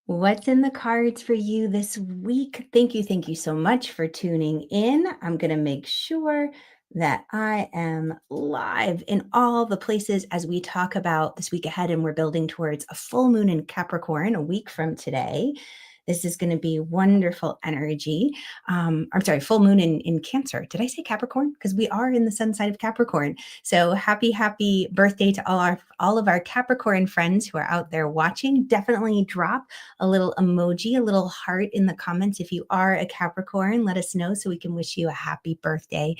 What's in the cards for you this week? Thank you so much for tuning in. I'm going to make sure that I am live in all the places as we talk about this week ahead, and we're building towards a full moon in Capricorn a week from today. This is going to be wonderful energy. I'm sorry, full moon in Cancer. Did I say Capricorn? Because we are in the sun side of Capricorn. So happy birthday to all of our Capricorn friends who are out there watching. Definitely drop a little emoji, a little heart in the comments. If you are a Capricorn, let us know so we can wish you a happy birthday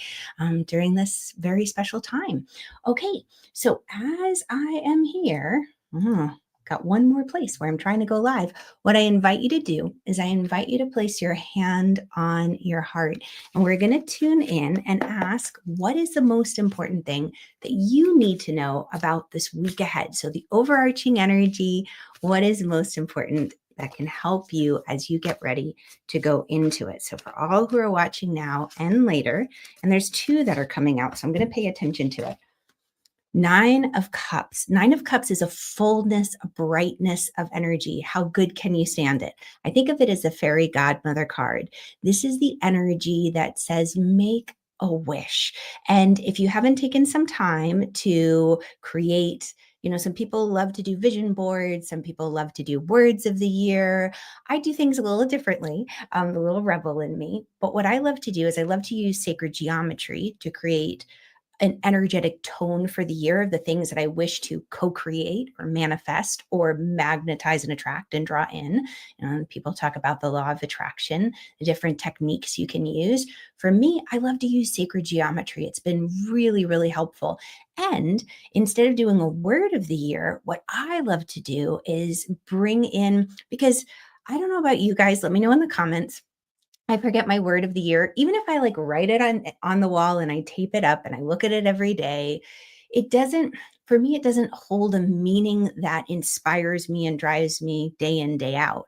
during this very special time. Okay, so as I am here, got one more place where I'm trying to go live. What I invite you to do is I invite you to place your hand on your heart, and we're going to tune in and ask, what is the most important thing that you need to know about this week ahead? So the overarching energy, what is most important that can help you as you get ready to go into it. So for all who are watching now and later, and there's two that are coming out, so I'm going to pay attention to it. Nine of Cups. Nine of Cups is a fullness, a brightness of energy. How good can you stand it? I think of it as a fairy godmother card. This is the energy that says, make a wish. And if you haven't taken some time to create, some people love to do vision boards. Some people love to do words of the year. I do things a little differently, the little rebel in me. But what I love to do is I love to use sacred geometry to create an energetic tone for the year of the things that I wish to co-create or manifest or magnetize and attract and draw in. People talk about the law of attraction, the different techniques you can use. For me, I love to use sacred geometry. It's been really, really helpful. And instead of doing a word of the year, what I love to do is bring in, because I don't know about you guys, let me know in the comments. I forget my word of the year. Even if I write it on the wall and I tape it up and I look at it every day, it doesn't, for me, it doesn't hold a meaning that inspires me and drives me day in, day out.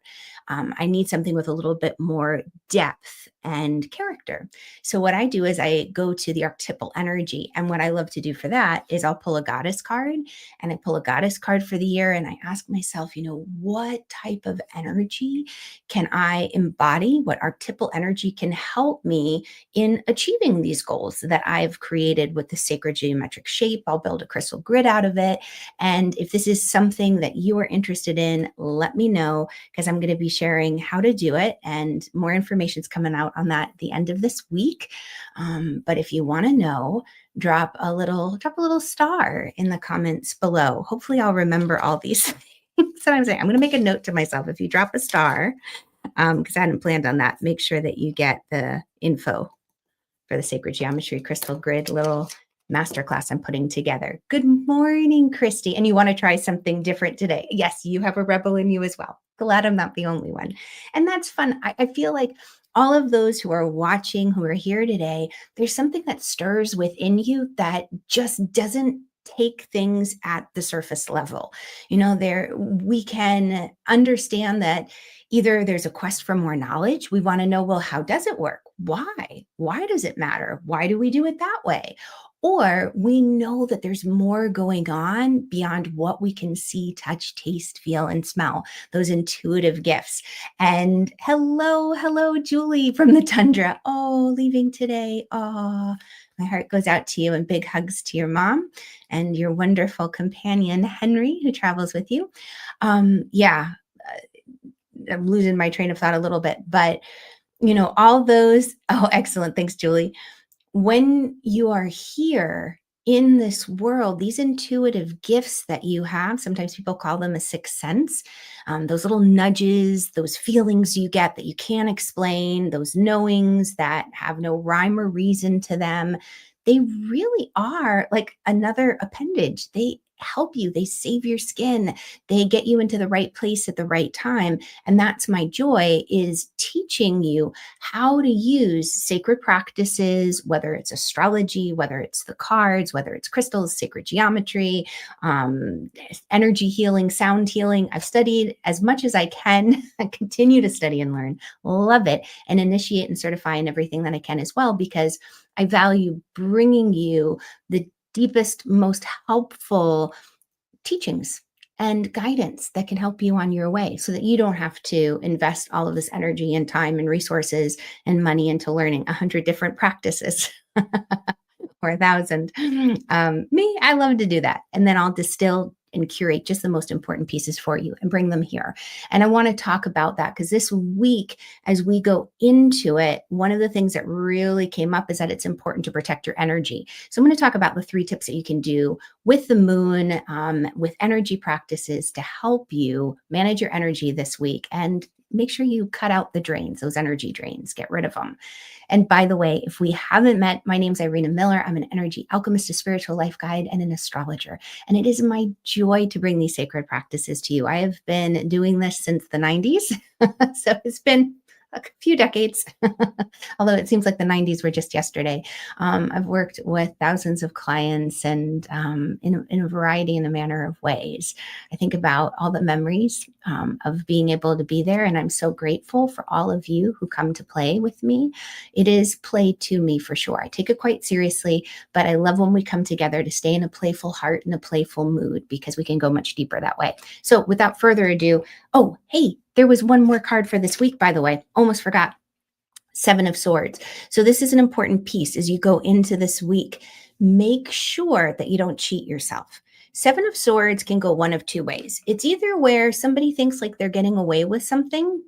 I need something with a little bit more depth and character. So what I do is I go to the archetypal energy. And what I love to do for that is I'll pull a goddess card, and I pull a goddess card for the year. And I ask myself, what type of energy can I embody? What archetypal energy can help me in achieving these goals that I've created with the sacred geometric shape? I'll build a crystal grid out of it. And if this is something that you are interested in, let me know, because I'm going to be sharing how to do it. And more information is coming out on that at the end of this week. But if you want to know, drop a little star in the comments below. Hopefully I'll remember all these things. Sometimes I'm going to make a note to myself. If you drop a star, because I hadn't planned on that, make sure that you get the info for the Sacred Geometry Crystal Grid little masterclass I'm putting together. Good morning, Christy. And you want to try something different today? Yes, you have a rebel in you as well. Glad I'm not the only one. And that's fun. I feel like all of those who are watching, who are here today, there's something that stirs within you that just doesn't take things at the surface level. We can understand that either there's a quest for more knowledge. We want to know, well, how does it work? Why? Why does it matter? Why do we do it that way? Or we know that there's more going on beyond what we can see, touch, taste, feel, and smell, those intuitive gifts. And hello, Julie from the Tundra. Oh, leaving today. Oh, my heart goes out to you, and big hugs to your mom and your wonderful companion, Henry, who travels with you. I'm losing my train of thought a little bit, but all those, oh, excellent. Thanks, Julie. When you are here in this world, these intuitive gifts that you have, sometimes people call them a sixth sense, those little nudges, those feelings you get that you can't explain, those knowings that have no rhyme or reason to them, they really are like another appendage. They help you, they save your skin, they get you into the right place at the right time. And that's my joy, is teaching you how to use sacred practices, whether it's astrology, whether it's the cards, whether it's crystals, sacred geometry, energy healing, sound healing. I've studied as much as I can. I continue to study and learn, love it, and initiate and certify in everything that I can as well, because I value bringing you the deepest, most helpful teachings and guidance that can help you on your way so that you don't have to invest all of this energy and time and resources and money into learning 100 different practices. Or 1,000. Me, I love to do that. And then I'll distill and curate just the most important pieces for you and bring them here. And I want to talk about that because this week, as we go into it, one of the things that really came up is that it's important to protect your energy. So I'm going to talk about the 3 tips that you can do with the moon, with energy practices to help you manage your energy this week and make sure you cut out the drains, those energy drains, get rid of them. And by the way, if we haven't met, my name's Irina Miller. I'm an energy alchemist, a spiritual life guide, and an astrologer. And it is my joy to bring these sacred practices to you. I have been doing this since the 90s. So it's been a few decades, although it seems like the 90s were just yesterday. I've worked with thousands of clients and in a variety and a manner of ways. I think about all the memories of being able to be there, and I'm so grateful for all of you who come to play with me. It is play to me for sure. I take it quite seriously, but I love when we come together to stay in a playful heart and a playful mood because we can go much deeper that way. So without further ado, oh, hey, there was one more card for this week, by the way. Almost forgot. 7 of Swords. So this is an important piece as you go into this week. Make sure that you don't cheat yourself. 7 of Swords can go one of two ways. It's either where somebody thinks like they're getting away with something,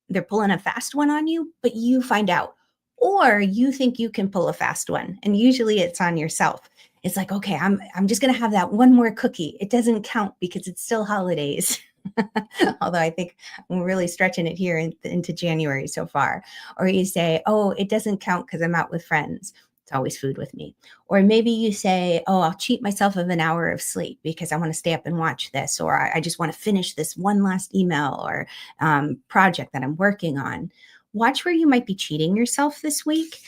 they're pulling a fast one on you, but you find out. Or you think you can pull a fast one, and usually it's on yourself. It's like, okay, I'm just going to have that one more cookie. It doesn't count because it's still holidays. Although I think we're really stretching it here into January so far. Or you say, oh, it doesn't count because I'm out with friends. It's always food with me. Or maybe you say, oh, I'll cheat myself of an hour of sleep because I want to stay up and watch this, or I just want to finish this one last email or project that I'm working on. Watch where you might be cheating yourself this week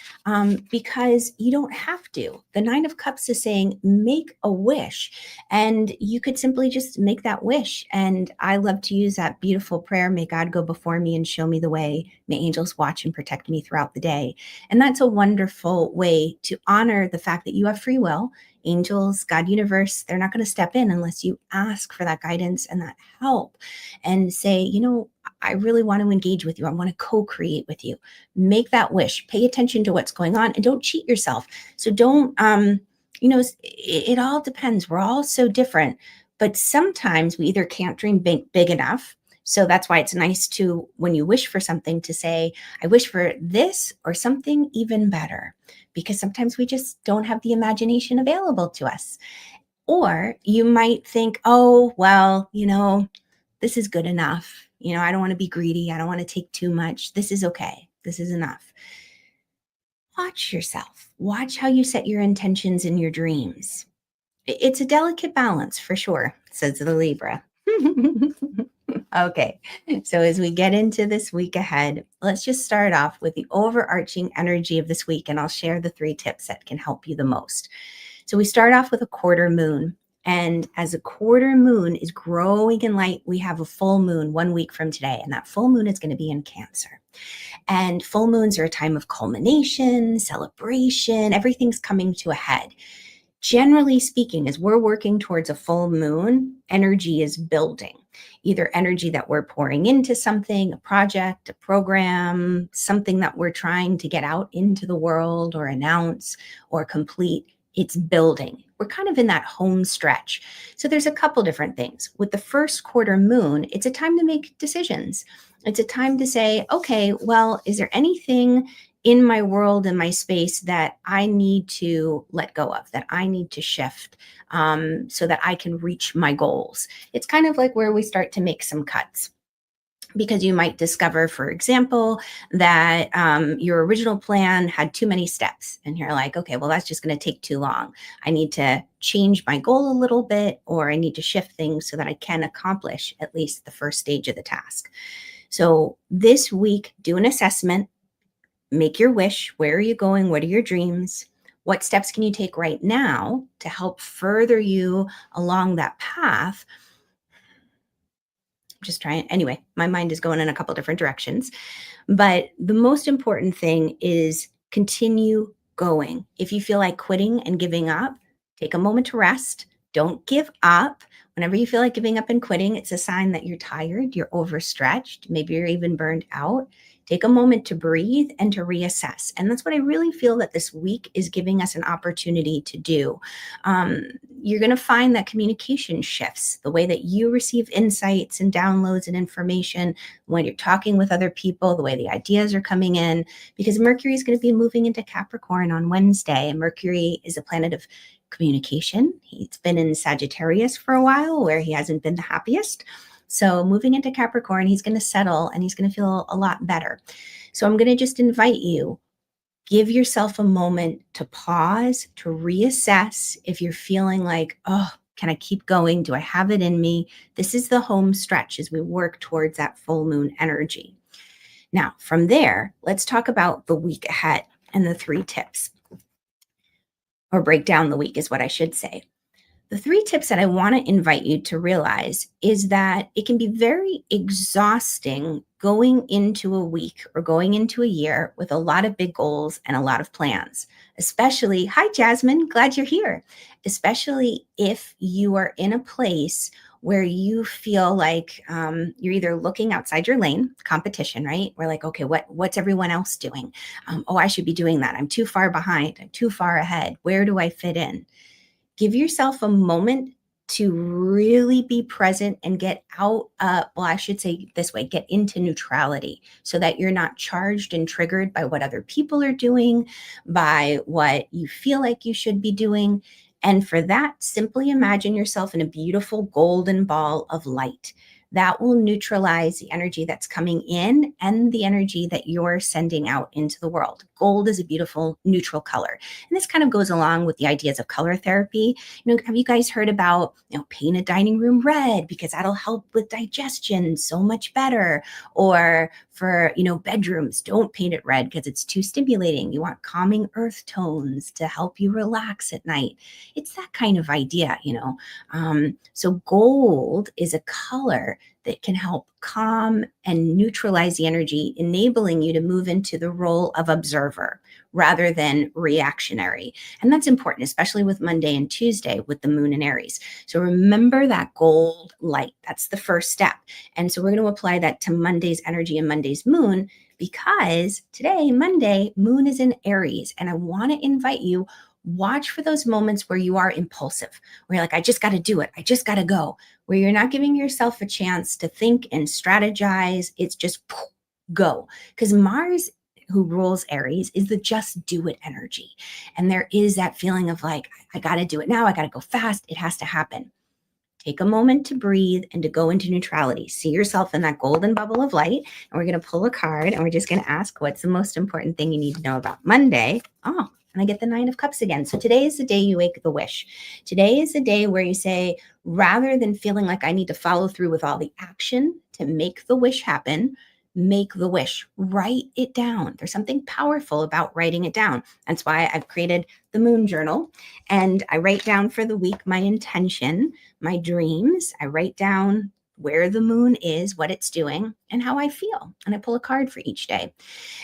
because you don't have to. The 9 of Cups is saying, make a wish. And you could simply just make that wish. And I love to use that beautiful prayer, may God go before me and show me the way. May angels watch and protect me throughout the day. And that's a wonderful way to honor the fact that you have free will. Angels, God, universe, they're not going to step in unless you ask for that guidance and that help and say, I really want to engage with you. I want to co-create with you. Make that wish. Pay attention to what's going on and don't cheat yourself. So don't, it all depends. We're all so different, but sometimes we either can't dream big enough. So that's why it's nice to, when you wish for something, to say, I wish for this or something even better, because sometimes we just don't have the imagination available to us. Or you might think, oh, well, this is good enough. I don't want to be greedy. I don't want to take too much. This is okay. This is enough. Watch yourself. Watch how you set your intentions in your dreams. It's a delicate balance for sure, says the Libra. Okay, so as we get into this week ahead, let's just start off with the overarching energy of this week, and I'll share the 3 tips that can help you the most. So we start off with a quarter moon. And as a quarter moon is growing in light, we have a full moon 1 week from today. And that full moon is going to be in Cancer. And full moons are a time of culmination, celebration, everything's coming to a head. Generally speaking, as we're working towards a full moon, energy is building. Either energy that we're pouring into something, a project, a program, something that we're trying to get out into the world or announce or complete. It's building. We're kind of in that home stretch. So there's a couple different things. With the first quarter moon, it's a time to make decisions. It's a time to say, okay, well, is there anything in my world, in my space that I need to let go of, that I need to shift so that I can reach my goals? It's kind of like where we start to make some cuts. Because you might discover, for example, that your original plan had too many steps. And you're like, okay, well, that's just going to take too long. I need to change my goal a little bit, or I need to shift things so that I can accomplish at least the first stage of the task. So this week, do an assessment, make your wish. Where are you going? What are your dreams? What steps can you take right now to help further you along that path? Just trying. Anyway, my mind is going in a couple different directions. But the most important thing is continue going. If you feel like quitting and giving up, take a moment to rest, Don't give up. Whenever you feel like giving up and quitting, it's a sign that you're tired, you're overstretched, maybe you're even burned out. Take a moment to breathe and to reassess. And that's what I really feel that this week is giving us an opportunity to do. Um, you're going to find that communication shifts the way that you receive insights and downloads and information when you're talking with other people, the way the ideas are coming in, because Mercury is going to be moving into Capricorn on Wednesday. And Mercury is a planet of communication. He's been in Sagittarius for a while where he hasn't been the happiest. So moving into Capricorn, he's going to settle and he's going to feel a lot better. So I'm going to just invite you, give yourself a moment to pause, to reassess if you're feeling like, oh, can I keep going? Do I have it in me? This is the home stretch as we work towards that full moon energy. Now, from there, let's talk about the week ahead and the 3 tips, or break down the week is what I should say. The 3 tips that I want to invite you to realize is that it can be very exhausting going into a week or going into a year with a lot of big goals and a lot of plans, especially, hi, Jasmine, glad you're here, especially if you are in a place where you feel like you're either looking outside your lane, competition, right? We're like, okay, what's everyone else doing? Oh, I should be doing that. I'm too far behind. I'm too far ahead. Where do I fit in? Give yourself a moment to really be present and get out, well, I should say this way, get into neutrality so that you're not charged and triggered by what other people are doing, by what you feel like you should be doing. And for that, simply imagine yourself in a beautiful golden ball of light. That will neutralize the energy that's coming in and the energy that you're sending out into the world. Gold is a beautiful neutral color. And this kind of goes along with the ideas of color therapy. Have you guys heard about, paint a dining room red because that'll help with digestion so much better? Or for, bedrooms, don't paint it red because it's too stimulating. You want calming earth tones to help you relax at night. It's that kind of idea. So gold is a color that can help calm and neutralize the energy, enabling you to move into the role of observer rather than reactionary. And that's important, especially with Monday and Tuesday with the moon in Aries. So remember that gold light. That's the first step. And so we're going to apply that to Monday's energy and Monday's moon, because today, Monday, moon is in Aries. And I want to invite you, watch for those moments where you are impulsive, where you're like, I just got to do it. I just got to go, where you're not giving yourself a chance to think and strategize. It's just go. Because Mars, who rules Aries, is the just do it energy. And there is that feeling of like, I got to do it now. I got to go fast. It has to happen. Take a moment to breathe and to go into neutrality. See yourself in that golden bubble of light. And we're going to pull a card and we're just going to ask, what's the most important thing you need to know about Monday? Oh, and I get the 9 of Cups again. So today is the day you make the wish. Today is the day where you say, rather than feeling like I need to follow through with all the action to make the wish happen, make the wish. Write it down. There's something powerful about writing it down. That's why I've created the moon journal. And I write down for the week my intention, my dreams. I write down where the moon is, what it's doing, and how I feel. And I pull a card for each day.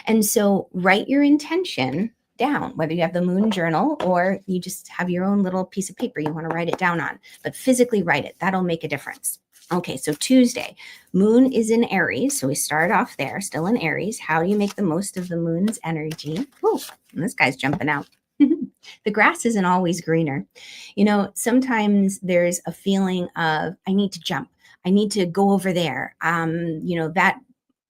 And so write your intention down, whether you have the moon journal or you just have your own little piece of paper you want to write it down on, but physically write it. That'll make a difference. Okay, so Tuesday, moon is in Aries. So we start off there, still in Aries. How do you make the most of the moon's energy? Oh, and this guy's jumping out. The grass isn't always greener. Sometimes there's a feeling of, I need to jump. I need to go over there. That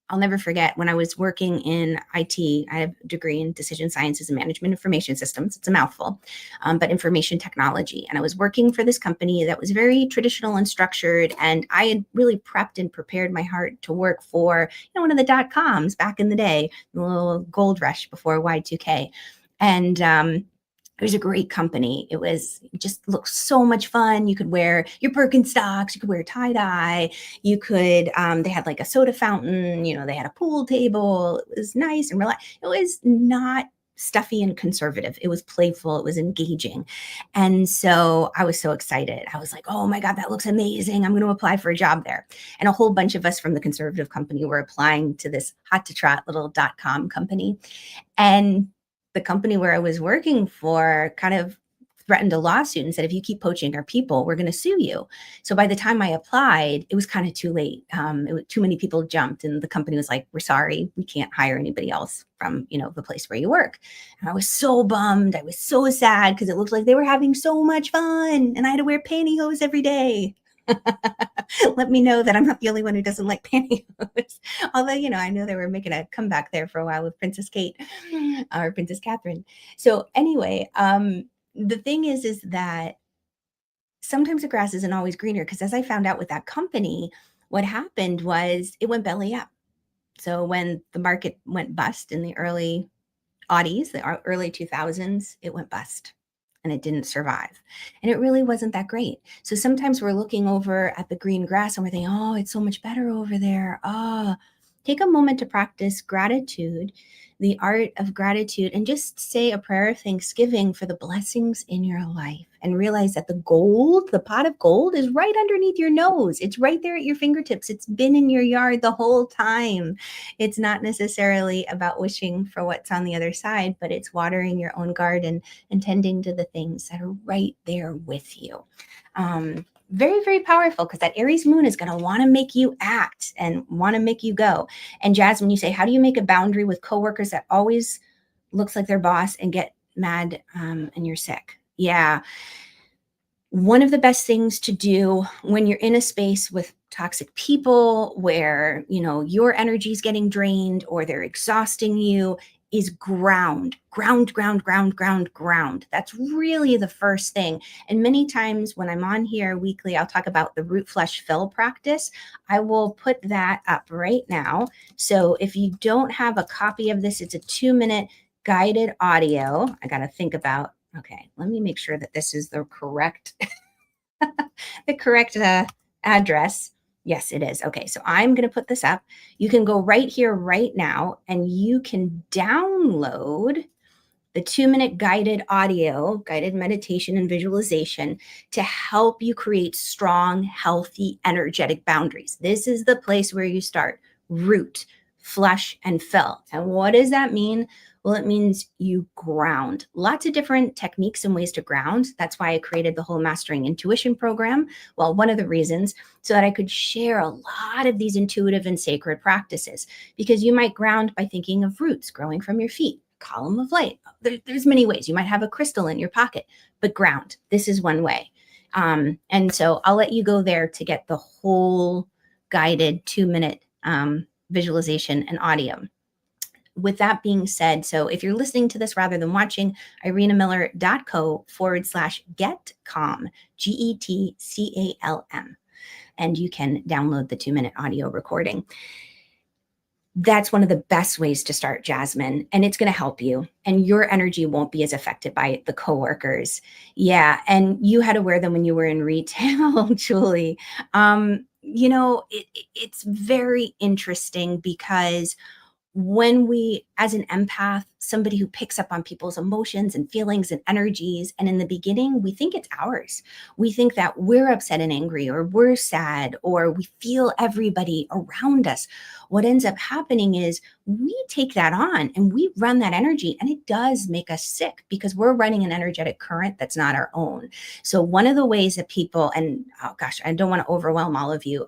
I'll never forget when I was working in IT. I have a degree in decision sciences and management information systems. It's a mouthful, but information technology. And I was working for this company that was very traditional and structured. And I had really prepped and prepared my heart to work for, one of the .coms back in the day, the little gold rush before Y2K. And it was a great company. It just looked so much fun. You could wear your Birkenstocks, you could wear tie-dye, you could, they had like a soda fountain, they had a pool table. It was nice and relaxed. It was not stuffy and conservative. It was playful. It was engaging. And so I was so excited. I was like, oh my God, that looks amazing. I'm going to apply for a job there. And a whole bunch of us from the conservative company were applying to this hot to trot little .com company. And the company where I was working for kind of threatened a lawsuit and said, if you keep poaching our people, we're going to sue you. So by the time I applied, it was kind of too late. Too many people jumped, and the company was like, we're sorry, we can't hire anybody else from, the place where you work. And I was so bummed. I was so sad because it looked like they were having so much fun and I had to wear pantyhose every day. Let me know that I'm not the only one who doesn't like pantyhose. Although, I know they were making a comeback there for a while with Princess Kate or Princess Catherine. So anyway, the thing is that sometimes the grass isn't always greener, because as I found out with that company, what happened was it went belly up. So when the market went bust in the early Audis, the early 2000s, it went bust and it didn't survive. And it really wasn't that great. So sometimes we're looking over at the green grass and we're thinking, oh, it's so much better over there. Oh, take a moment to practice gratitude, the art of gratitude, and just say a prayer of thanksgiving for the blessings in your life, and realize that the pot of gold, is right underneath your nose. It's right there at your fingertips. It's been in your yard the whole time. It's not necessarily about wishing for what's on the other side, but it's watering your own garden and tending to the things that are right there with you. Very, very powerful, because that Aries moon is going to want to make you act and want to make you go. And Jasmine, you say, how do you make a boundary with coworkers that always looks like their boss and get mad and you're sick? Yeah. One of the best things to do when you're in a space with toxic people where, your energy is getting drained or they're exhausting you, is ground. That's really the first thing. And many times when I'm on here weekly, I'll talk about the root flush fill practice. I will put that up right now. So if you don't have a copy of this, it's a 2-minute guided audio. I got to think about, okay, let me make sure that this is the correct address. Yes, it is. Okay, so I'm going to put this up. You can go right here, right now, and you can download the 2-minute guided meditation and visualization to help you create strong, healthy, energetic boundaries. This is the place where you start. Root, flush, and fill. And what does that mean? Well, it means you ground. Lots of different techniques and ways to ground. That's why I created the whole Mastering Intuition program. Well, one of the reasons, so that I could share a lot of these intuitive and sacred practices, because you might ground by thinking of roots growing from your feet, column of light. There's many ways. You might have a crystal in your pocket, but ground. This is one way. And so I'll let you go there to get the whole guided 2-minute visualization and audio. With that being said, so if you're listening to this rather than watching, irenamiller.co/get calm, GETCALM, and you can download the 2-minute audio recording. That's one of the best ways to start, Jasmine, and it's going to help you, and your energy won't be as affected by the coworkers. Yeah, and you had to wear them when you were in retail, Julie. It's very interesting, because when we, as an empath, somebody who picks up on people's emotions and feelings and energies, and in the beginning, we think it's ours. We think that we're upset and angry, or we're sad, or we feel everybody around us. What ends up happening is we take that on and we run that energy, and it does make us sick, because we're running an energetic current that's not our own. So one of the ways that people, and oh gosh, I don't want to overwhelm all of you,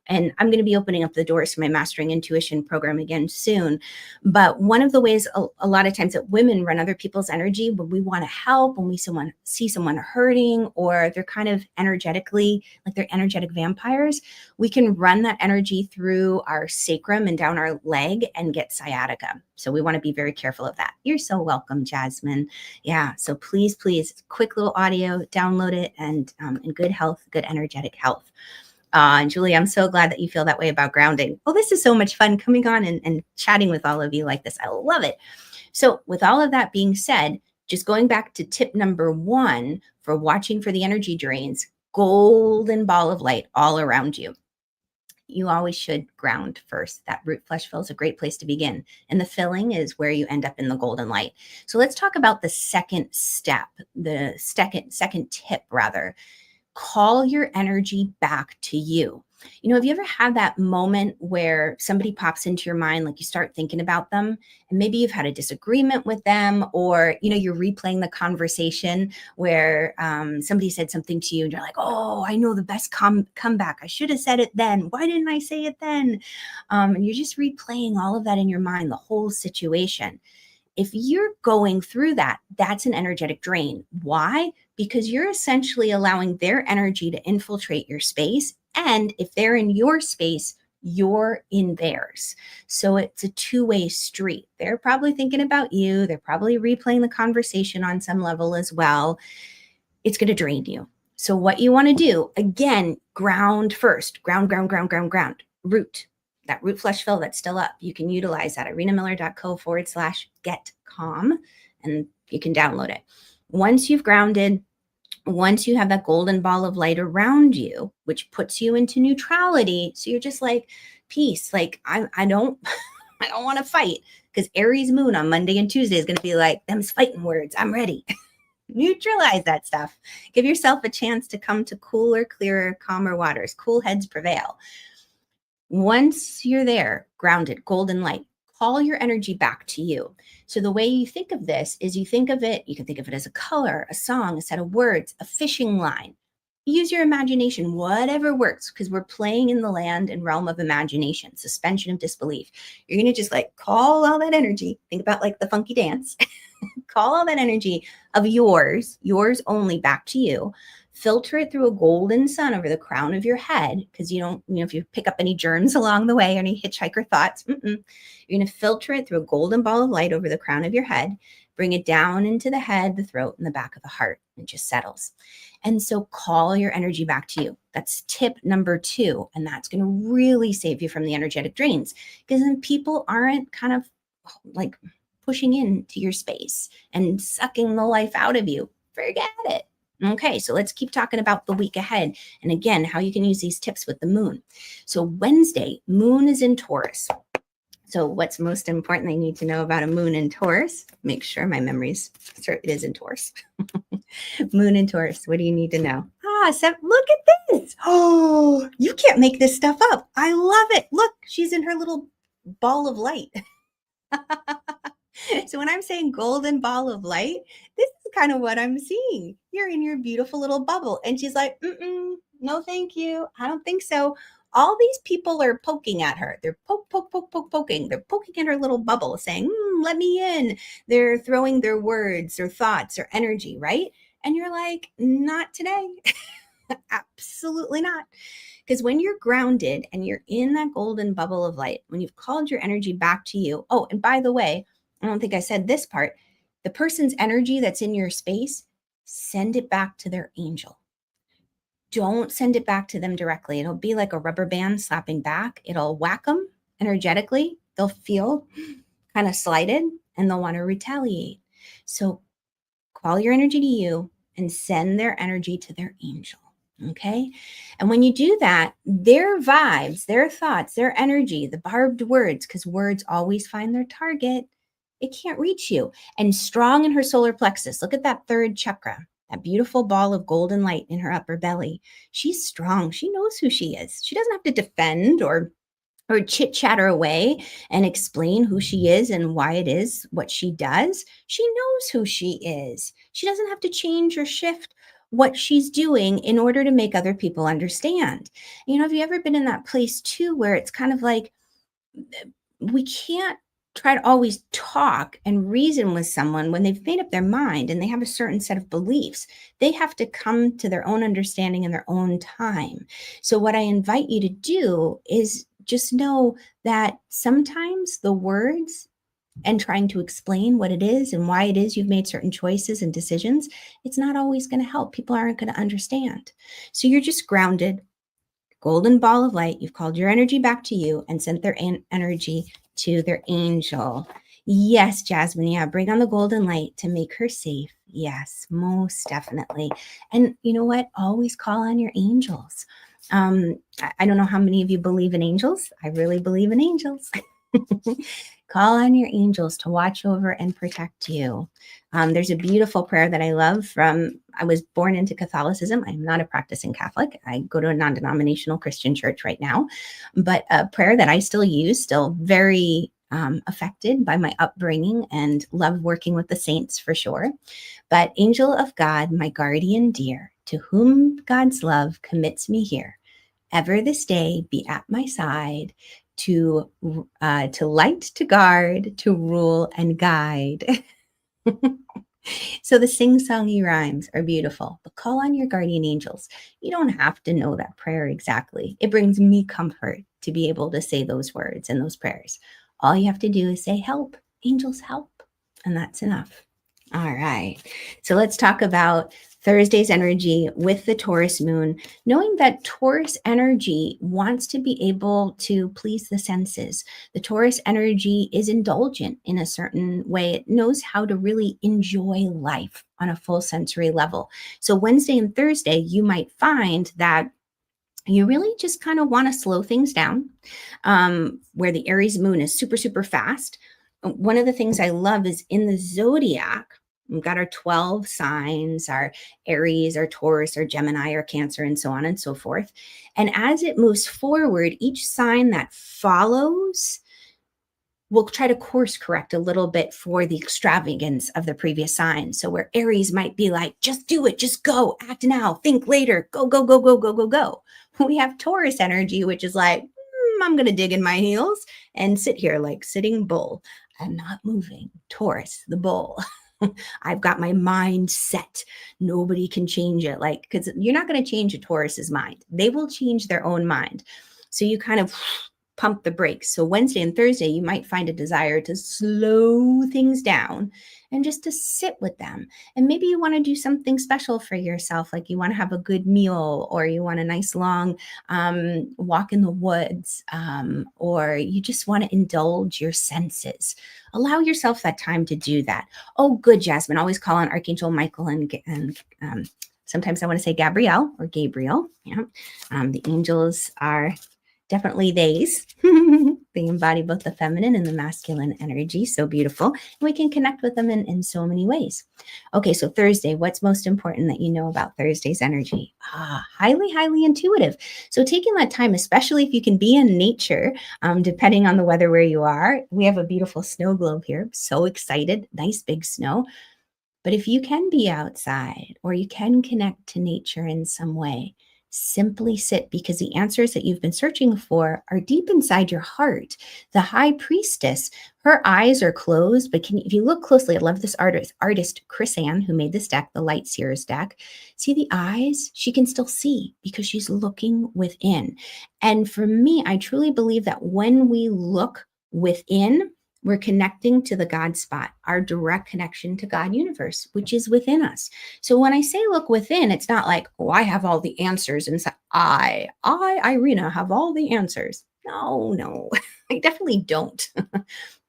and I'm going to be opening up the doors to my Mastering Intuition program again soon. But one of the ways a lot of times that women run other people's energy, when we want to help, when we see someone hurting, or they're kind of energetically, like they're energetic vampires, we can run that energy through our sacrum and down our leg and get sciatica. So we want to be very careful of that. You're so welcome, Jasmine. Yeah. So please, quick little audio, download it, and in good health, good energetic health. And Julie, I'm so glad that you feel that way about grounding. Oh, this is so much fun coming on and chatting with all of you like this. I love it. So with all of that being said, just going back to tip number 1 for watching for the energy drains, golden ball of light all around you. You always should ground first. That root flush fill is a great place to begin. And the filling is where you end up in the golden light. So let's talk about the second step, the second tip rather. Call your energy back to you. Have you ever had that moment where somebody pops into your mind, like you start thinking about them, and maybe you've had a disagreement with them, or, you're replaying the conversation where somebody said something to you and you're like, oh, I know the best comeback. I should have said it then. Why didn't I say it then? And you're just replaying all of that in your mind, the whole situation. If you're going through that, that's an energetic drain. Why? Because you're essentially allowing their energy to infiltrate your space. And if they're in your space, you're in theirs. So it's a two-way street. They're probably thinking about you. They're probably replaying the conversation on some level as well. It's going to drain you. So what you want to do, again, ground first. Ground, ground, ground, ground, ground. Root. That root flush fill that's still up. You can utilize that at renamiller.co/get calm, and you can download it. Once you've grounded, once you have that golden ball of light around you, which puts you into neutrality. So you're just like peace. Like I don't I don't want to fight, because Aries Moon on Monday and Tuesday is going to be like, them's fighting words. I'm ready. Neutralize that stuff. Give yourself a chance to come to cooler, clearer, calmer waters. Cool heads prevail. Once you're there, grounded, golden light, call your energy back to you. So the way you think of this is you can think of it as a color, a song, a set of words, a fishing line. Use your imagination, whatever works, because we're playing in the land and realm of imagination, suspension of disbelief. You're going to just like call all that energy. Think about like the funky dance. Call all that energy of yours only, back to you. Filter it through a golden sun over the crown of your head, because you don't, if you pick up any germs along the way, any hitchhiker thoughts, you're going to filter it through a golden ball of light over the crown of your head, bring it down into the head, the throat, and the back of the heart. It just settles. And so call your energy back to you. That's tip number 2. And that's going to really save you from the energetic drains, because then people aren't kind of like pushing into your space and sucking the life out of you. Forget it. Okay, so let's keep talking about the week ahead. And again, how you can use these tips with the moon. So Wednesday, moon is in Taurus. So what's most important they need to know about a moon in Taurus? Make sure my memories, sure, it is in Taurus. Moon in Taurus, what do you need to know? Look at this. Oh, you can't make this stuff up. I love it. Look, she's in her little ball of light. So when I'm saying golden ball of light, this is kind of what I'm seeing. You're in your beautiful little bubble. And she's like, no, thank you. I don't think so. All these people are poking at her. They're poking. They're poking at her little bubble, saying, let me in. They're throwing their words, their thoughts, their energy, right? And you're like, not today. Absolutely not. Because when you're grounded and you're in that golden bubble of light, when you've called your energy back to you. Oh, and by the way, I don't think I said this part. The person's energy that's in your space, send it back to their angel. Don't send it back to them directly. It'll be like a rubber band slapping back. It'll whack them energetically. They'll feel kind of slighted and they'll want to retaliate. So call your energy to you and send their energy to their angel. Okay. And when you do that, their vibes, their thoughts, their energy, the barbed words, because words always find their target, it can't reach you. And strong in her solar plexus. Look at that third chakra, that beautiful ball of golden light in her upper belly. She's strong. She knows who she is. She doesn't have to defend or chit chatter away and explain who she is and why it is what she does. She knows who she is. She doesn't have to change or shift what she's doing in order to make other people understand. Have you ever been in that place too, where it's kind of like, we can't try to always talk and reason with someone when they've made up their mind and they have a certain set of beliefs. They have to come to their own understanding in their own time. So what I invite you to do is just know that sometimes the words and trying to explain what it is and why it is you've made certain choices and decisions, it's not always going to help. People aren't going to understand. So you're just grounded, golden ball of light. You've called your energy back to you and sent their energy to their angel. Yes, Jasmine. Yeah, bring on the golden light to make her safe. Yes, most definitely. And you know what? Always call on your angels. I don't know how many of you believe in angels. I really believe in angels. Call on your angels to watch over and protect you. There's a beautiful prayer that I love from, I was born into Catholicism. I'm not a practicing Catholic. I go to a non-denominational Christian church right now, but a prayer that I still use, still very affected by my upbringing and love working with the saints for sure. But angel of God, my guardian dear, to whom God's love commits me here, ever this day be at my side to light, to guard, to rule and guide. So the sing-songy rhymes are beautiful, but call on your guardian angels. You don't have to know that prayer exactly. It brings me comfort to be able to say those words and those prayers. All you have to do is say, help, angels help, and that's enough. All right. So let's talk about Thursday's energy with the Taurus moon, knowing that Taurus energy wants to be able to please the senses. The Taurus energy is indulgent in a certain way. It knows how to really enjoy life on a full sensory level. So Wednesday and Thursday, you might find that you really just kind of want to slow things down, where the Aries moon is super, super fast. One of the things I love is in the zodiac, we've got our 12 signs, our Aries, our Taurus, our Gemini, our Cancer, and so on and so forth. And as it moves forward, each sign that follows will try to course correct a little bit for the extravagance of the previous sign. So where Aries might be like, just do it, just go, act now, think later, go, go, go, go, go, go, go. We have Taurus energy, which is like, I'm going to dig in my heels and sit here like sitting bull. I'm not moving. Taurus, the bull. I've got my mind set. Nobody can change it. Like, because you're not going to change a Taurus's mind. They will change their own mind. So you kind of pump the brakes. So Wednesday and Thursday, you might find a desire to slow things down and just to sit with them. And maybe you want to do something special for yourself, like you want to have a good meal, or you want a nice long walk in the woods, or you just want to indulge your senses. Allow yourself that time to do that. Oh, good, Jasmine. Always call on Archangel Michael and sometimes I want to say Gabrielle or Gabriel. Yeah. The angels are definitely theys. They embody both the feminine and the masculine energy. So beautiful. And we can connect with them in so many ways. Okay, so Thursday, what's most important that you know about Thursday's energy? Highly, highly intuitive. So taking that time, especially if you can be in nature, depending on the weather where you are. We have a beautiful snow globe here. So excited. Nice big snow. But if you can be outside or you can connect to nature in some way, simply sit, because the answers that you've been searching for are deep inside your heart. The high priestess, her eyes are closed, but if you look closely, I love this artist Chris Ann, who made this deck, the Light Seers deck. See the eyes? She can still see because she's looking within. And for me, I truly believe that when we look within, we're connecting to the God spot, our direct connection to God universe, which is within us. So when I say look within, it's not like, oh, I have all the answers. And so Irina, have all the answers. No, I definitely don't.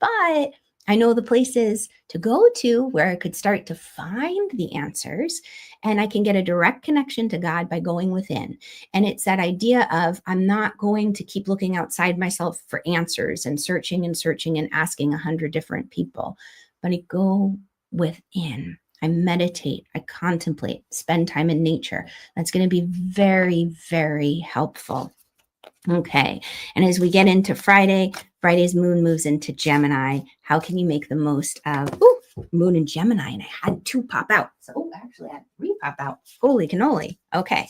But I know the places to go to where I could start to find the answers, and I can get a direct connection to God by going within. And it's that idea of I'm not going to keep looking outside myself for answers and searching and asking 100 different people, but I go within. I meditate, I contemplate, spend time in nature. That's going to be very, very helpful. Okay. And as we get into Friday's moon moves into Gemini. How can you make the most of moon in Gemini? And I had two pop out. So actually I had three pop out. Holy cannoli. Okay.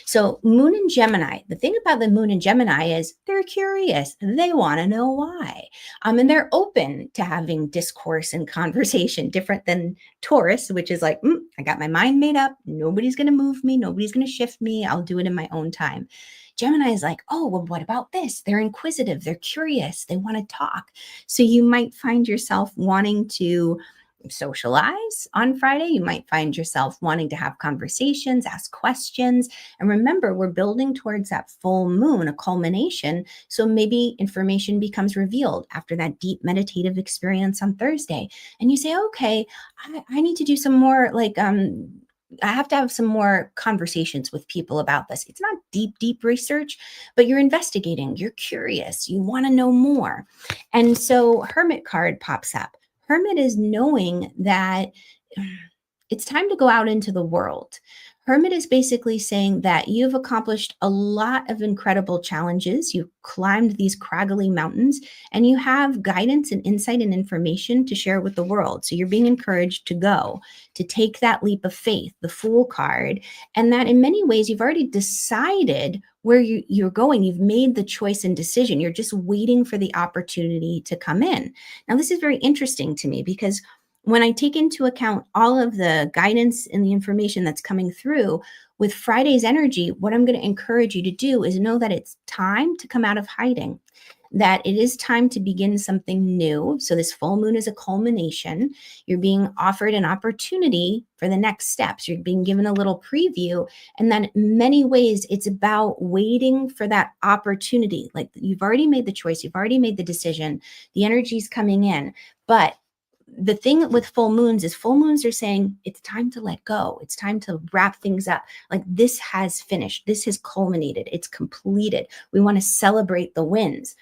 So moon in Gemini. The thing about the moon in Gemini is they're curious. They want to know why. And they're open to having discourse and conversation, different than Taurus, which is like, I got my mind made up. Nobody's going to move me. Nobody's going to shift me. I'll do it in my own time. Gemini is like, oh, well, what about this? They're inquisitive. They're curious. They want to talk. So you might find yourself wanting to socialize on Friday. You might find yourself wanting to have conversations, ask questions. And remember, we're building towards that full moon, a culmination. So maybe information becomes revealed after that deep meditative experience on Thursday. And you say, okay, I need to do some more like I have to have some more conversations with people about this. It's not deep, deep research, but you're investigating, you're curious, you want to know more. And so Hermit card pops up. Hermit is knowing that it's time to go out into the world. Hermit is basically saying that you've accomplished a lot of incredible challenges. You've climbed these craggly mountains and you have guidance and insight and information to share with the world. So you're being encouraged to go, to take that leap of faith, the Fool card, and that in many ways you've already decided where you're going. You've made the choice and decision. You're just waiting for the opportunity to come in. Now, this is very interesting to me because when I take into account all of the guidance and the information that's coming through with Friday's energy, what I'm going to encourage you to do is know that it's time to come out of hiding, that it is time to begin something new. So, this full moon is a culmination. You're being offered an opportunity for the next steps. You're being given a little preview. And then, in many ways, it's about waiting for that opportunity. Like you've already made the choice, you've already made the decision, the energy's coming in. But the thing with full moons is full moons are saying it's time to let go. It's time to wrap things up. Like this has finished. This has culminated. It's completed. We want to celebrate the wins.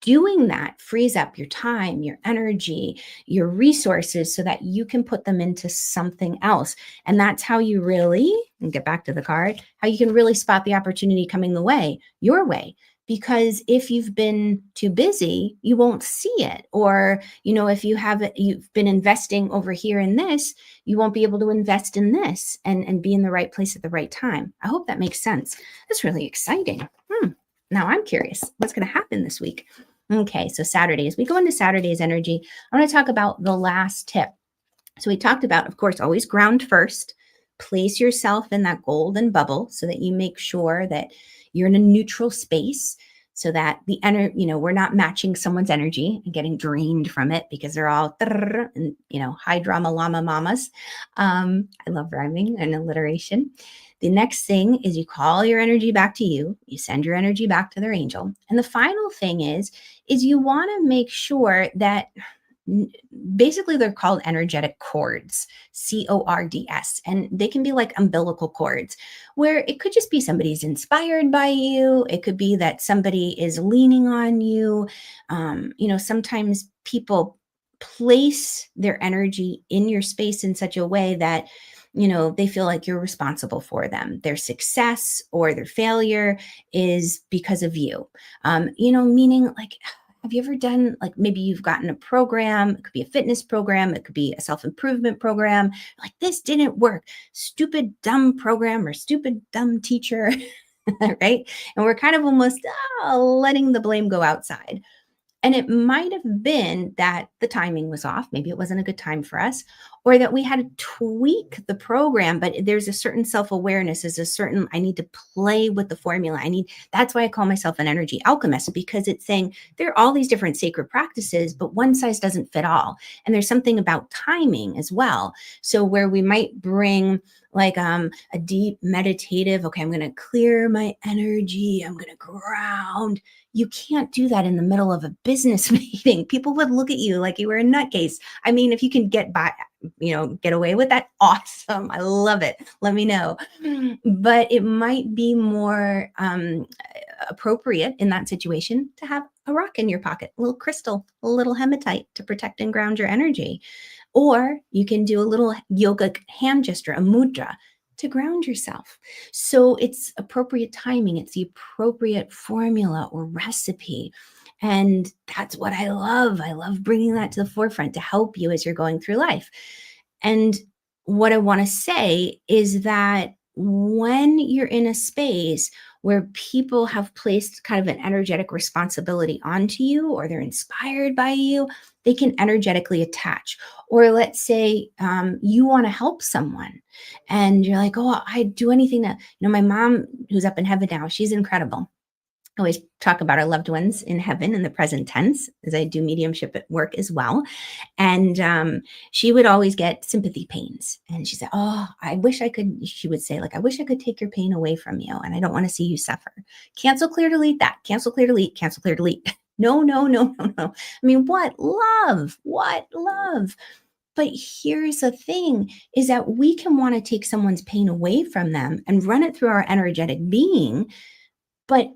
Doing that frees up your time, your energy, your resources so that you can put them into something else. And that's how you really, and get back to the card, how you can really spot the opportunity coming the way, your way. Because if you've been too busy, you won't see it. Or, if you've been investing over here in this, you won't be able to invest in this and be in the right place at the right time. I hope that makes sense. That's really exciting. Now I'm curious what's going to happen this week. Okay, so Saturday, as we go into Saturday's energy, I want to talk about the last tip. So we talked about, of course, always ground first. Place yourself in that golden bubble so that you make sure that you're in a neutral space so that the we're not matching someone's energy and getting drained from it because they're all and high drama llama mamas. I love rhyming and alliteration. The next thing is you call your energy back to you. You send your energy back to their angel. And the final thing is you want to make sure that basically they're called energetic cords, cords, and they can be like umbilical cords where it could just be somebody's inspired by you. It could be that somebody is leaning on you. Sometimes people place their energy in your space in such a way that they feel like you're responsible for them. Their success or their failure is because of you. Meaning like, have you ever done, like, maybe you've gotten a program, it could be a fitness program, it could be a self-improvement program, like this didn't work, stupid, dumb program or stupid, dumb teacher, right? And we're kind of almost letting the blame go outside. And it might have been that the timing was off. Maybe it wasn't a good time for us, or that we had to tweak the program, but there's a certain self-awareness, there's a certain, I need to play with the formula. That's why I call myself an energy alchemist, because it's saying there are all these different sacred practices, but one size doesn't fit all. And there's something about timing as well. So where we might bring like a deep meditative, okay, I'm going to clear my energy, I'm going to ground. You can't do that in the middle of a business meeting. People would look at you like you were a nutcase. I mean, if you can get away with that, awesome. I love it. Let me know. But it might be more appropriate in that situation to have a rock in your pocket, a little crystal, a little hematite to protect and ground your energy. Or you can do a little yoga hand gesture, a mudra, to ground yourself. So it's appropriate timing. It's the appropriate formula or recipe. And that's what I love. I love bringing that to the forefront to help you as you're going through life. And what I want to say is that when you're in a space where people have placed kind of an energetic responsibility onto you, or they're inspired by you, they can energetically attach. Or let's say you want to help someone and you're like, oh, I'd do anything to, my mom who's up in heaven now, she's incredible. I always talk about our loved ones in heaven in the present tense, as I do mediumship at work as well. And she would always get sympathy pains. And she said, oh, she would say, like, I wish I could take your pain away from you. And I don't want to see you suffer. Cancel, clear, delete that. Cancel, clear, delete, cancel, clear, delete. No, no, no, no, no. I mean, what love, what love. But here's the thing is that we can want to take someone's pain away from them and run it through our energetic being, but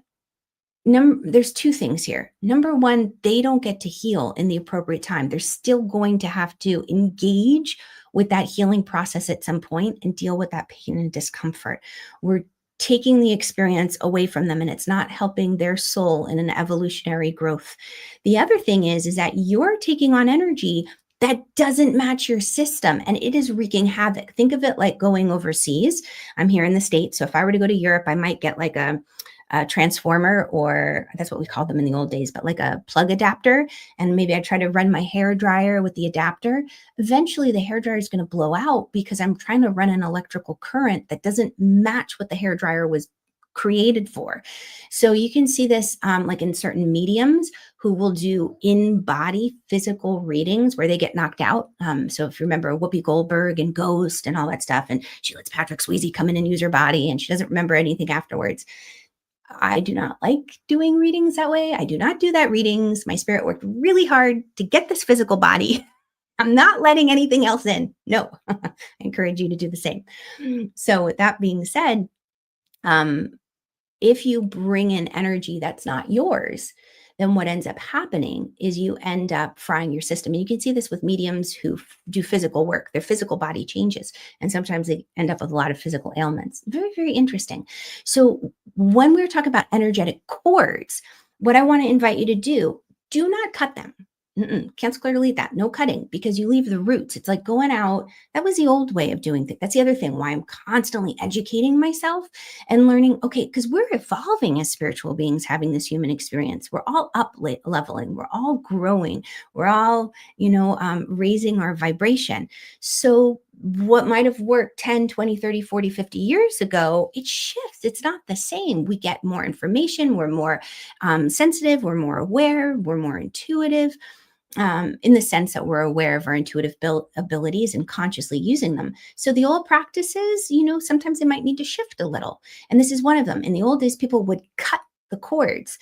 there's two things here. Number one, they don't get to heal in the appropriate time. They're still going to have to engage with that healing process at some point and deal with that pain and discomfort. We're taking the experience away from them, and it's not helping their soul in an evolutionary growth. The other thing is that you're taking on energy that doesn't match your system, and it is wreaking havoc. Think of it like going overseas. I'm here in the States, so if I were to go to Europe, I might get like a transformer, or that's what we called them in the old days, but like a plug adapter. And maybe I try to run my hair dryer with the adapter. Eventually, the hair dryer is going to blow out because I'm trying to run an electrical current that doesn't match what the hair dryer was created for. So you can see this like in certain mediums who will do in-body physical readings where they get knocked out. So if you remember Whoopi Goldberg and Ghost and all that stuff, and she lets Patrick Swayze come in and use her body and she doesn't remember anything afterwards. I do not like doing readings that way. I do not do that readings. My spirit worked really hard to get this physical body. I'm not letting anything else in. No, I encourage you to do the same. So with that being said, um, if you bring in energy that's not yours, then what ends up happening is you end up frying your system. And you can see this with mediums who do physical work. Their physical body changes. And sometimes they end up with a lot of physical ailments. Very, very interesting. So when we're talking about energetic cords, what I want to invite you to do not cut them. Cancel, clear, delete that. No cutting, because you leave the roots. It's like going out. That was the old way of doing things. That's the other thing why I'm constantly educating myself and learning, okay, because we're evolving as spiritual beings having this human experience. We're all up leveling. We're all growing. We're all, raising our vibration. So what might have worked 10, 20, 30, 40, 50 years ago, it shifts. It's not the same. We get more information. We're more sensitive. We're more aware. We're more intuitive. In the sense that we're aware of our intuitive abilities and consciously using them. So the old practices, sometimes they might need to shift a little. And this is one of them. In the old days, people would cut the cords.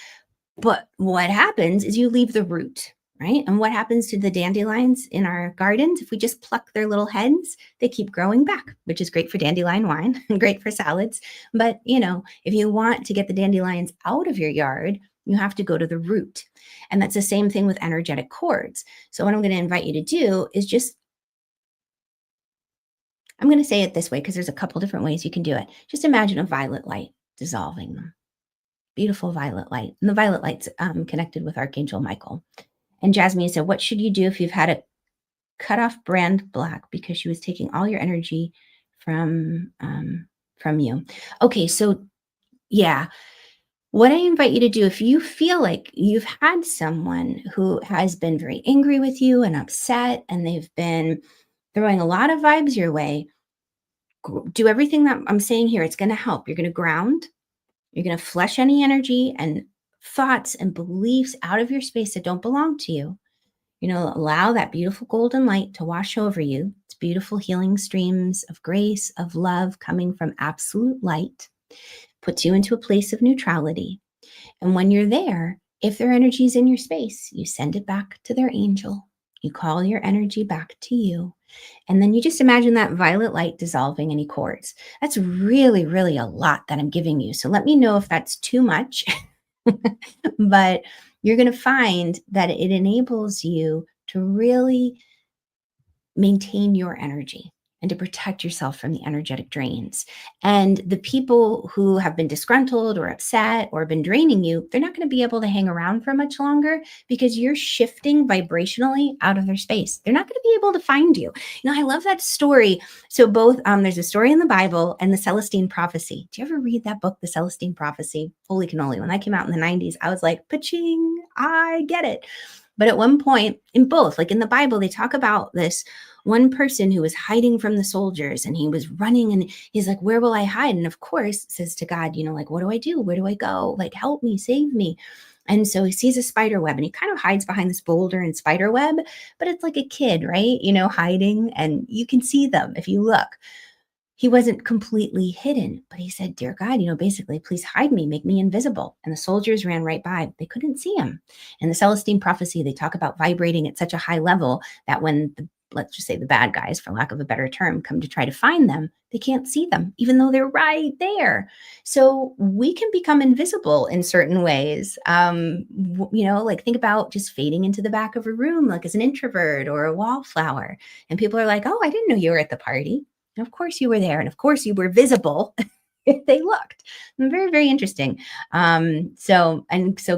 But what happens is you leave the root, right? And what happens to the dandelions in our gardens? If we just pluck their little heads, they keep growing back, which is great for dandelion wine and great for salads. But, if you want to get the dandelions out of your yard, you have to go to the root. And that's the same thing with energetic cords. So what I'm going to invite you to do is I'm going to say it this way because there's a couple different ways you can do it. Just imagine a violet light dissolving them. Beautiful violet light. And the violet light's connected with Archangel Michael. And Jasmine said, what should you do if you've had a cut off brand black because she was taking all your energy from you? Okay, so yeah. What I invite you to do, if you feel like you've had someone who has been very angry with you and upset, and they've been throwing a lot of vibes your way, do everything that I'm saying here. It's going to help. You're going to ground. You're going to flush any energy and thoughts and beliefs out of your space that don't belong to you. Allow that beautiful golden light to wash over you. It's beautiful healing streams of grace, of love coming from absolute light. Puts you into a place of neutrality. And when you're there, if their energy is in your space, you send it back to their angel. You call your energy back to you. And then you just imagine that violet light dissolving any cords. That's really, really a lot that I'm giving you. So let me know if that's too much. But you're going to find that it enables you to really maintain your energy and to protect yourself from the energetic drains. And the people who have been disgruntled or upset or been draining you, they're not going to be able to hang around for much longer because you're shifting vibrationally out of their space. They're not going to be able to find you. I love that story. So both, there's a story in the Bible and the Celestine Prophecy. Do you ever read that book, The Celestine Prophecy? Holy cannoli. When that came out in the 90s, I was like, pa-ching, I get it. But at one point in both, like in the Bible, they talk about this one person who was hiding from the soldiers, and he was running, and he's like, where will I hide? And of course says to God, like, what do I do? Where do I go? Like, help me, save me. And so he sees a spider web, and he kind of hides behind this boulder and spider web, but it's like a kid, right? Hiding, and you can see them if you look. He wasn't completely hidden, but he said, dear God, basically, please hide me, make me invisible. And the soldiers ran right by. They couldn't see him. In the Celestine Prophecy, they talk about vibrating at such a high level that when the let's just say the bad guys, for lack of a better term, come to try to find them, they can't see them, even though they're right there. So we can become invisible in certain ways. Like think about just fading into the back of a room, like as an introvert or a wallflower. And people are like, oh, I didn't know you were at the party. And of course you were there. And of course you were visible if they looked. Very, very interesting. So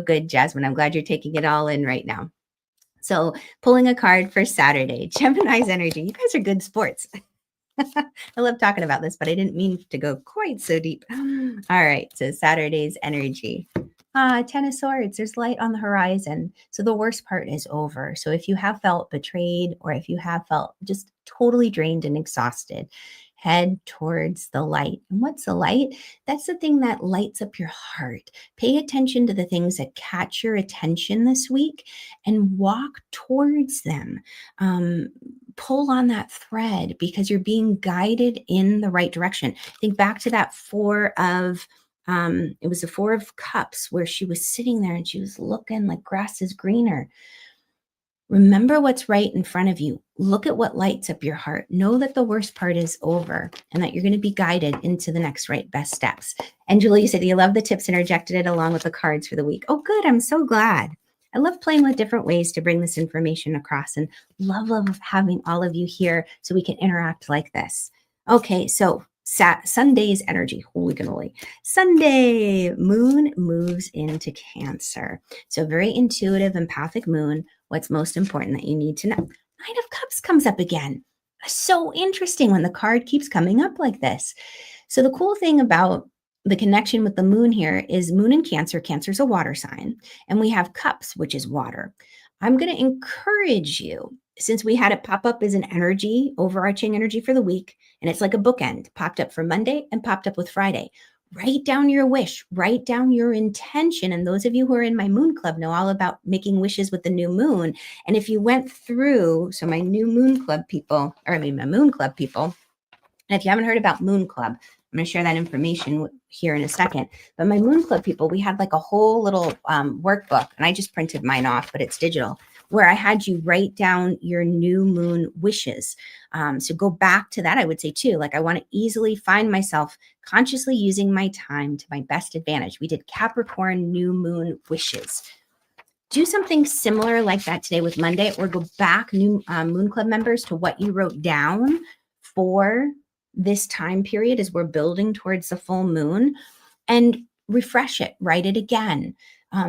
good, Jasmine. I'm glad you're taking it all in right now. So pulling a card for Saturday, Gemini's energy. You guys are good sports. I love talking about this, but I didn't mean to go quite so deep. All right. So Saturday's energy. Ten of Swords, there's light on the horizon. So the worst part is over. So if you have felt betrayed or if you have felt just totally drained and exhausted, head towards the light. And what's the light? That's the thing that lights up your heart. Pay attention to the things that catch your attention this week and walk towards them. Pull on that thread because you're being guided in the right direction. Think back to that it was the Four of Cups where she was sitting there and she was looking like grass is greener. Remember what's right in front of you. Look at what lights up your heart. Know that the worst part is over and that you're going to be guided into the next right best steps. Angela, you said you love the tips, interjected it along with the cards for the week. Oh, good. I'm so glad. I love playing with different ways to bring this information across and love having all of you here so we can interact like this. Okay, so Sunday's energy. Holy cannoli. Sunday, moon moves into Cancer. So very intuitive, empathic moon. What's most important that you need to know? Nine of Cups comes up again. So interesting when the card keeps coming up like this. So the cool thing about the connection with the moon here is moon in Cancer. Cancer's a water sign. And we have cups, which is water. I'm going to encourage you, since we had it pop up as an energy, overarching energy for the week, and it's like a bookend, popped up for Monday and popped up with Friday. Write down your wish, write down your intention. And those of you who are in my moon club know all about making wishes with the new moon. And if you went through, so my moon club people, and if you haven't heard about Moon Club, I'm going to share that information here in a second. But my Moon Club people, we had like a whole little workbook, and I just printed mine off, but it's digital, where I had you write down your new moon wishes. So go back to that, I would say too. Like I want to easily find myself consciously using my time to my best advantage. We did Capricorn new moon wishes. Do something similar like that today with Monday, or go back, new Moon Club members, to what you wrote down for this time period as we're building towards the full moon, and refresh it, write it again,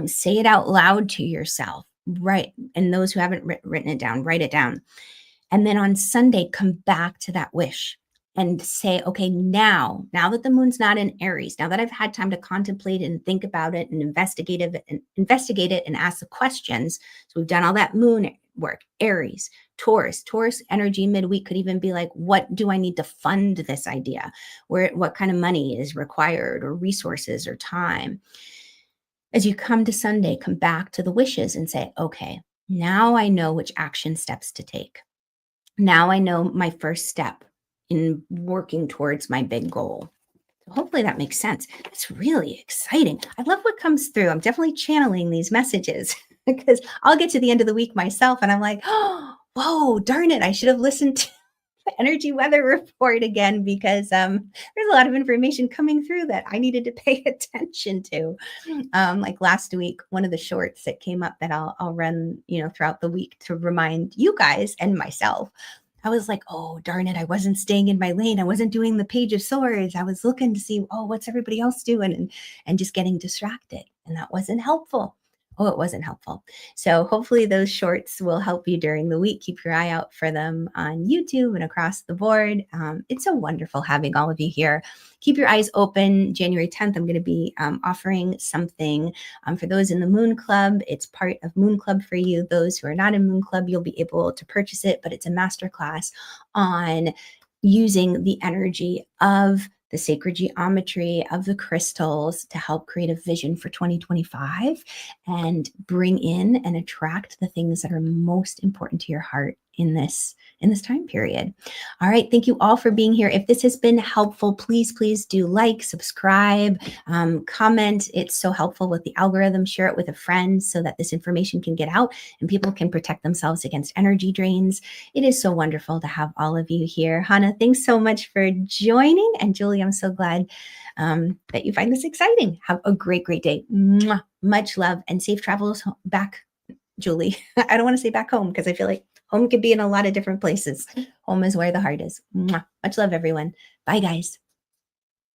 say it out loud to yourself, right? And those who haven't written it down, write it down. And then on Sunday, come back to that wish and say, okay, now that the moon's not in Aries, now that I've had time to contemplate and think about it and investigate it and ask the questions. So we've done all that moon work. Aries, Taurus energy midweek could even be like, what do I need to fund this idea? What kind of money is required, or resources or time? As you come to Sunday, come back to the wishes and say, okay, now I know which action steps to take. Now I know my first step in working towards my big goal. Hopefully that makes sense. It's really exciting. I love what comes through. I'm definitely channeling these messages because I'll get to the end of the week myself and I'm like, oh, whoa, darn it. I should have listened to the energy weather report again, because there's a lot of information coming through that I needed to pay attention to. Like last week, one of the shorts that came up that I'll run, throughout the week to remind you guys and myself. I was like, oh, darn it. I wasn't staying in my lane. I wasn't doing the Page of Swords. I was looking to see, oh, what's everybody else doing? And just getting distracted. And that wasn't helpful. Oh, it wasn't helpful. So hopefully those shorts will help you during the week. Keep your eye out for them on YouTube and across the board. It's so wonderful having all of you here. Keep your eyes open. January 10th, I'm going to be offering something for those in the Moon Club. It's part of Moon Club for you. Those who are not in Moon Club, you'll be able to purchase it, but it's a masterclass on using the energy of the sacred geometry of the crystals to help create a vision for 2025 and bring in and attract the things that are most important to your heart in this time period. All right, thank you all for being here. If this has been helpful, please do like, subscribe, comment. It's so helpful with the algorithm. Share it with a friend so that this information can get out and people can protect themselves against energy drains. It is so wonderful to have all of you here. Hannah, thanks so much for joining. And Julie, I'm so glad that you find this exciting. Have a great day. Mwah. Much love and safe travels back, Julie. I don't want to say back home because I feel like home could be in a lot of different places. Home is where the heart is. Mwah. Much love, everyone. Bye, guys.